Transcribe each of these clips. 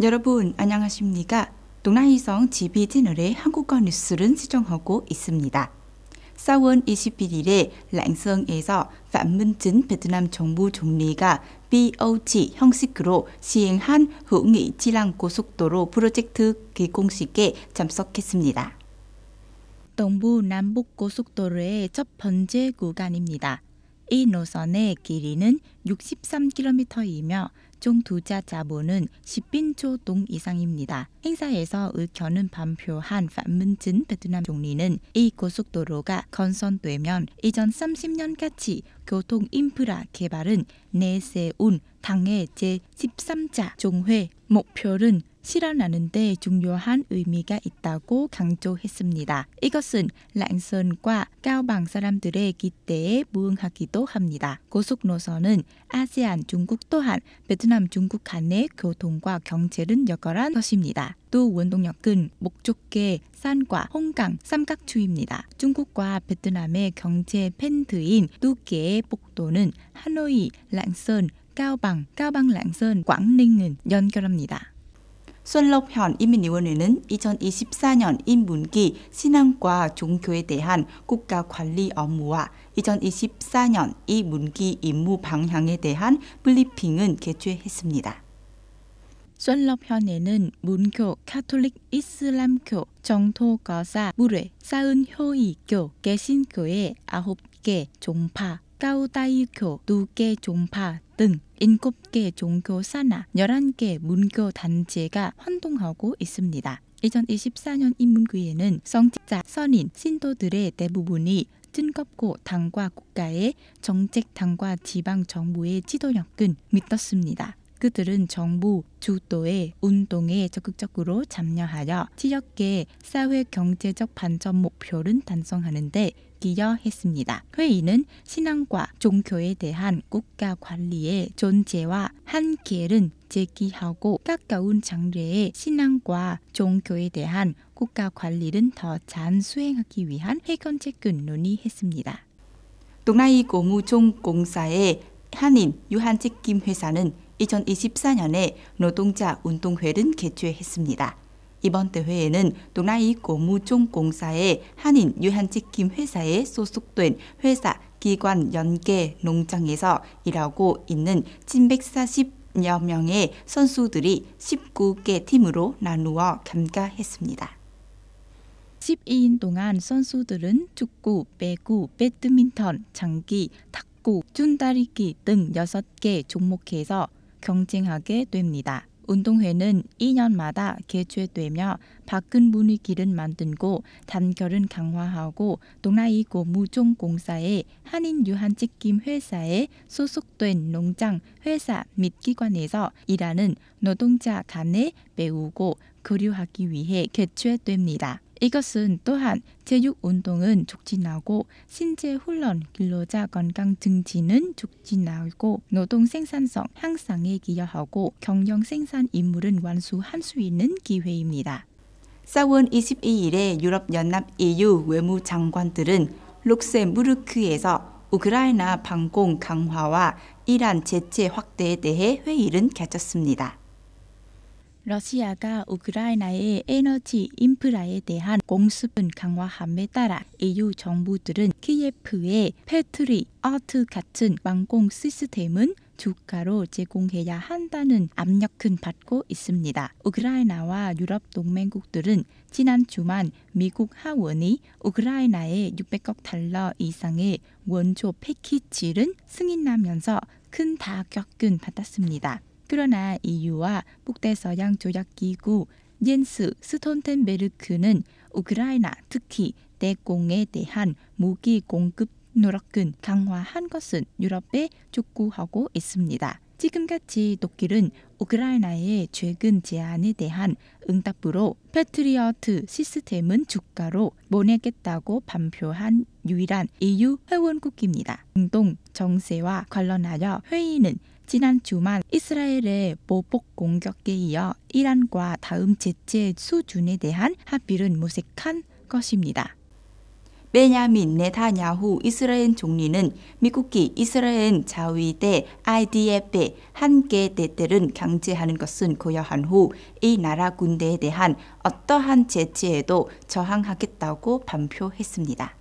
여러분 안녕하십니까? 동아이성 GB 채널의 한국어 뉴스를 수정하고 있습니다. 4월 21일에 란성에서 phạm minh chính 베트남 정부 총리가 BOT 형식으로 시행한 hữu nghị Chi Lăng 고속도로 프로젝트 개공식에 참석했습니다. 동부 남북 고속도로의 첫 번째 구간입니다. 이 노선의 길이는 63km이며 총 투자 자본은 10빈조 동 이상입니다. 행사에서 의견을 발표한 phạm minh chính 베트남 총리는 이 고속도로가 건설되면 2030년까지 교통 인프라 개발은 내세운 당의 제13차 종회 목표를 실현하는 데 중요한 의미가 있다고 강조했습니다. 이것은 란선과 까오방 사람들의 기대에 부응하기도 합니다. 고속노선은 아세안 중국 또한 베트남 중국 간의 교통과 경제를 연결한 것입니다. 또 원동력은 목적계 산과 홍강 삼각추입니다. 중국과 베트남의 경제 밴드인 두 개의 복도는 하노이, 란선, 까오방, 란선, 광寧을 연결합니다. 손럽현 인민위원회는 2024년 인문기 신앙과 종교에 대한 국가 관리 업무와 2024년 이 문기 임무 방향에 대한 브리핑을 개최했습니다. 손럽현에는 문교, 카톨릭, 이슬람교, 정토거사, 물회, 사은효이교, 개신교의 9개 종파, 까오다이교 2개 종파 등 7개 종교 산하 11개 문교 단체가 활동하고 있습니다. 2024년 인문기에는 성직자, 선인, 신도들의 대부분이 뜬겁고 당과 국가의 정책, 당과 지방 정부의 지도력을 믿었습니다. 그들은 정부 주도의 운동에 적극적으로 참여하여 지역의 사회 경제적 발전 목표를 달성하는 데 기여했습니다. 회의는 신앙과 종교에 대한 국가 관리의 존재와 한계를 제기하고 가까운 장래의 신앙과 종교에 대한 국가 관리를 더 잘 수행하기 위한 해결책을 논의했습니다. 동아이 고무종공사의 한인 유한책임회사는 2024년에 노동자 운동회를 개최했습니다. 이번 대회에는 동아이 고무종공사의 한인 유한책임 회사에 소속된 회사, 기관, 연계, 농장에서 일하고 있는 740여 명의 선수들이 19개 팀으로 나누어 참가했습니다. 12인 동안 선수들은 축구, 배구, 배드민턴, 장기, 탁구, 줄다리기 등 6개 종목에서 경쟁하게 됩니다. 운동회는 2년마다 개최되며 바뀐 분위기를 만들고 단결을 강화하고 동아이 고무종공사의 한인 유한책임 회사에 소속된 농장, 회사 및 기관에서 일하는 노동자 간에 배우고 교류하기 위해 개최됩니다. 이것은 또한 체육운동은 촉진하고 신체훈련, 근로자 건강 증진은 촉진하고 노동 생산성 향상에 기여하고 경영 생산 임무를 완수할 수 있는 기회입니다. 4월 22일에 유럽연합 EU 외무장관들은 룩셈부르크에서 우크라이나 반공 강화와 이란 제재 확대에 대해 회의를 가졌습니다. 러시아가 우크라이나의 에너지 인프라에 대한 공습을 강화함에 따라 EU 정부들은 키예프에 패트리어트 같은 방공 시스템은 주가로 제공해야 한다는 압력을 받고 있습니다. 우크라이나와 유럽 동맹국들은 지난 주말 미국 하원이 우크라이나에 600억 달러 이상의 원조 패키지를 승인하면서 큰 타격을 받았습니다. 그러나 EU와 북대서양 조약기구 옌스 스톨텐베르크는 우크라이나 특히 대공에 대한 무기 공급 노력을 강화한 것은 유럽에 촉구하고 있습니다. 지금같이 독일은 우크라이나의 최근 제안에 대한 응답으로 패트리어트 시스템은 주가로 보내겠다고 발표한 유일한 EU 회원국입니다. 중동 정세와 관련하여 회의는 지난 주말 이스라엘의 보복 공격에 이어 이란과 다음 제재 수준에 대한 합의를 모색한 것입니다. 베냐민 네타냐후 이스라엘 총리는 미국이 이스라엘 자위대 IDF에 한계 대대를 강제하는 것은 고려한 후 이 나라 군대에 대한 어떠한 제재에도 저항하겠다고 발표했습니다.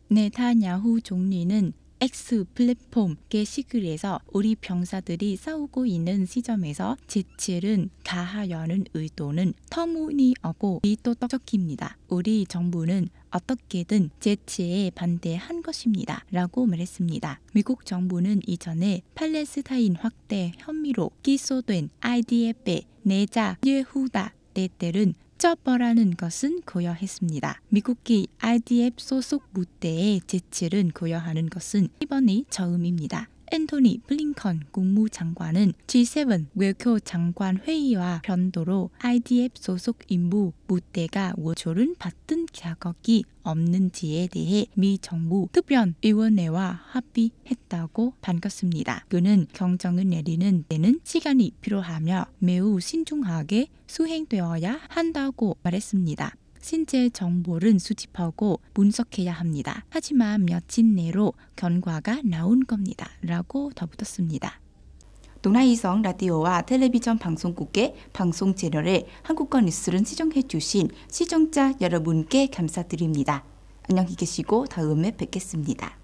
네타냐후 총리는 X 플랫폼 게시글에서 우리 병사들이 싸우고 있는 시점에서 제치를 가하려는 의도는 터무니없고 비도덕적입니다. 우리 정부는 어떻게든 제치에 반대한 것입니다. 라고 말했습니다. 미국 정부는 이전에 팔레스타인 확대 혐의로 기소된 IDF의 내자 예후다 대대를 처벌하는 것은 고려했습니다. 미국이 IDF 소속 무대의 제치를 고려하는 것은 이번이 처음입니다. 앤토니 블링컨 국무장관은 G7 외교 장관 회의와 별도로 IDF 소속 인부 무대가 원조를 받은 자격이 없는지에 대해 미 정부 특별위원회와 합의했다고 밝혔습니다. 그는 결정을 내리는 데는 시간이 필요하며 매우 신중하게 수행되어야 한다고 말했습니다. 신체 정보를 수집하고 분석해야 합니다. 하지만 며칠 내로 결과가 나온 겁니다. 라고 덧붙였습니다. 동아이성 라디오와 텔레비전 방송국의 방송 채널에 한국어 뉴스를 시청해 주신 시청자 여러분께 감사드립니다. 안녕히 계시고 다음에 뵙겠습니다.